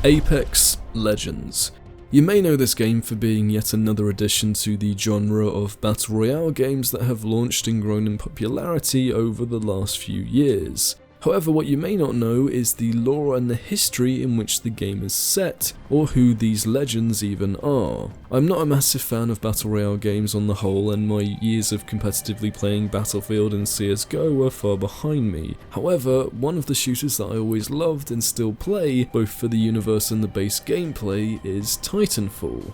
Apex Legends. You may know this game for being yet another addition to the genre of Battle Royale games that have launched and grown in popularity over the last few years. However, what you may not know is the lore and the history in which the game is set, or who these legends even are. I'm not a massive fan of Battle Royale games on the whole, and my years of competitively playing Battlefield and CSGO are far behind me. However, one of the shooters that I always loved and still play, both for the universe and the base gameplay, is Titanfall.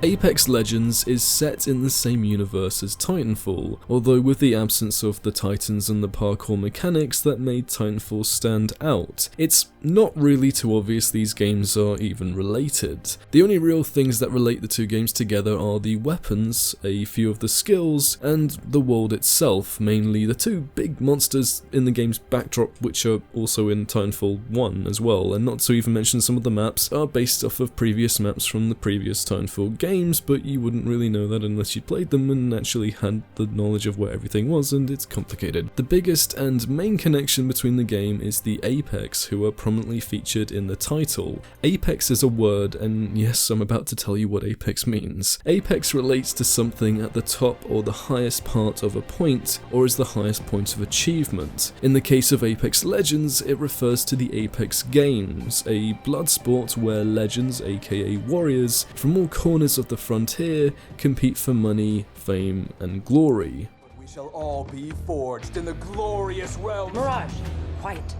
Apex Legends is set in the same universe as Titanfall, although with the absence of the titans and the parkour mechanics that made Titanfall stand out. It's not really too obvious these games are even related. The only real things that relate the two games together are the weapons, a few of the skills, and the world itself, mainly the two big monsters in the game's backdrop, which are also in Titanfall 1 as well, and not to even mention some of the maps are based off of previous maps from the previous Titanfall games, but you wouldn't really know that unless you played them and actually had the knowledge of where everything was, and it's complicated. The biggest and main connection between the game is the Apex, who are prominently featured in the title. Apex is a word, and yes, I'm about to tell you what Apex means. Apex relates to something at the top or the highest part of a point, or is the highest point of achievement. In the case of Apex Legends, it refers to the Apex Games, a blood sport where legends, aka warriors, from all corners of the frontier compete for money, fame, and glory. But we shall all be forged in the glorious realm. Mirage, quiet.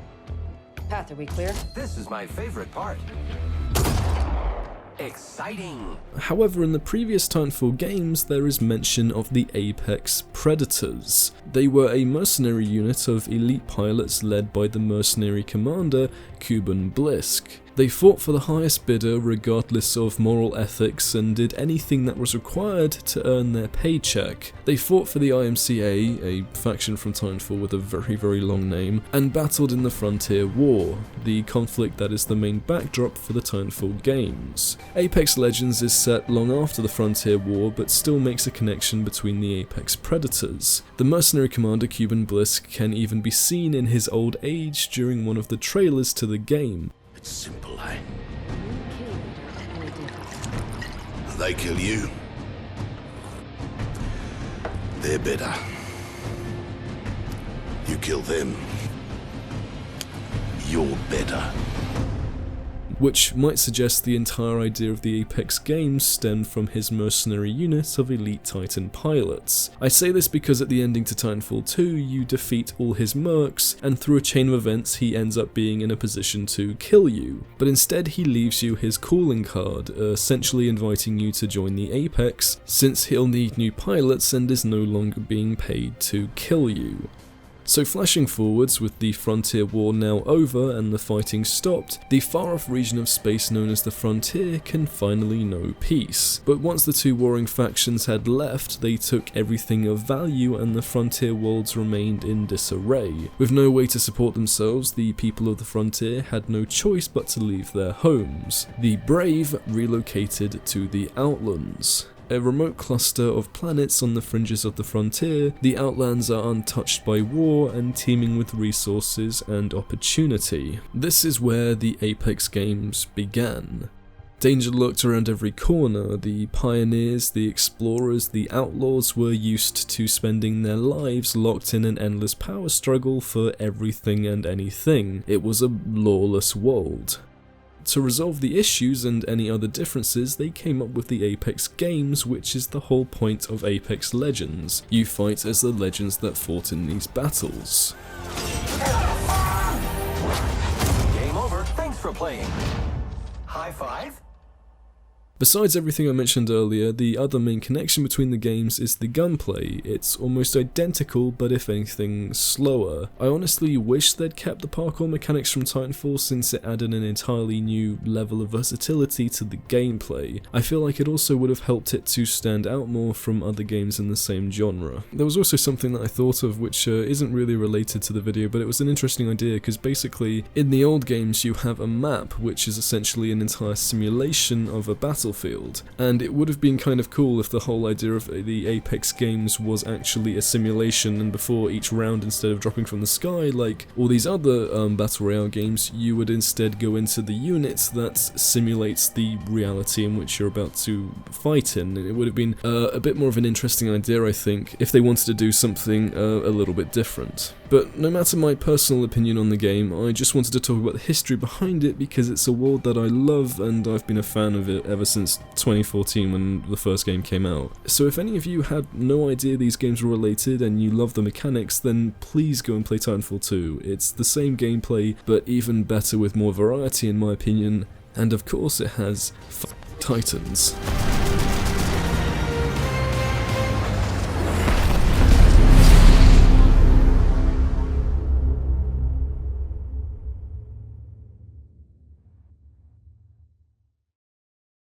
Path, are we clear? This is my favorite part. Exciting! However, in the previous Titanfall games, there is mention of the Apex Predators. They were a mercenary unit of elite pilots led by the mercenary commander, Kuban Blisk. They fought for the highest bidder regardless of moral ethics and did anything that was required to earn their paycheck. They fought for the IMCA, a faction from Titanfall with a very long name, and battled in the Frontier War, the conflict that is the main backdrop for the Titanfall games. Apex Legends is set long after the Frontier War but still makes a connection between the Apex Predators. The mercenary commander Kuban Blisk can even be seen in his old age during one of the trailers to the game. It's simple, eh? They kill you. They're better. You kill them. You're better. Which might suggest the entire idea of the Apex games stemmed from his mercenary unit of elite Titan pilots. I say this because at the ending to Titanfall 2 you defeat all his mercs, and through a chain of events he ends up being in a position to kill you. But instead he leaves you his calling card, essentially inviting you to join the Apex, since he'll need new pilots and is no longer being paid to kill you. So flashing forwards, with the Frontier War now over and the fighting stopped, the far-off region of space known as the Frontier can finally know peace. But once the two warring factions had left, they took everything of value and the Frontier worlds remained in disarray. With no way to support themselves, the people of the Frontier had no choice but to leave their homes. The brave relocated to the Outlands. A remote cluster of planets on the fringes of the frontier, the Outlands are untouched by war and teeming with resources and opportunity. This is where the Apex games began. Danger lurked around every corner. The pioneers, the explorers, the outlaws were used to spending their lives locked in an endless power struggle for everything and anything. It was a lawless world. To resolve the issues and any other differences, they came up with the Apex games, which is the whole point of Apex Legends. You fight as the legends that fought in these battles. Game over. Thanks for playing. High five? Besides everything I mentioned earlier, the other main connection between the games is the gunplay. It's almost identical, but if anything, slower. I honestly wish they'd kept the parkour mechanics from Titanfall since it added an entirely new level of versatility to the gameplay. I feel like it also would have helped it to stand out more from other games in the same genre. There was also something that I thought of which isn't really related to the video, but it was an interesting idea because basically in the old games you have a map which is essentially an entire simulation of a battlefield, and it would have been kind of cool if the whole idea of the Apex games was actually a simulation, and before each round, instead of dropping from the sky like all these other Battle Royale games, you would instead go into the unit that simulates the reality in which you're about to fight in. It would have been a bit more of an interesting idea, I think, if they wanted to do something a little bit different. But no matter my personal opinion on the game, I just wanted to talk about the history behind it because it's a world that I love and I've been a fan of it ever since 2014 when the first game came out. So if any of you had no idea these games were related and you love the mechanics, then please go and play Titanfall 2. It's the same gameplay, but even better with more variety in my opinion, and of course it has Titans.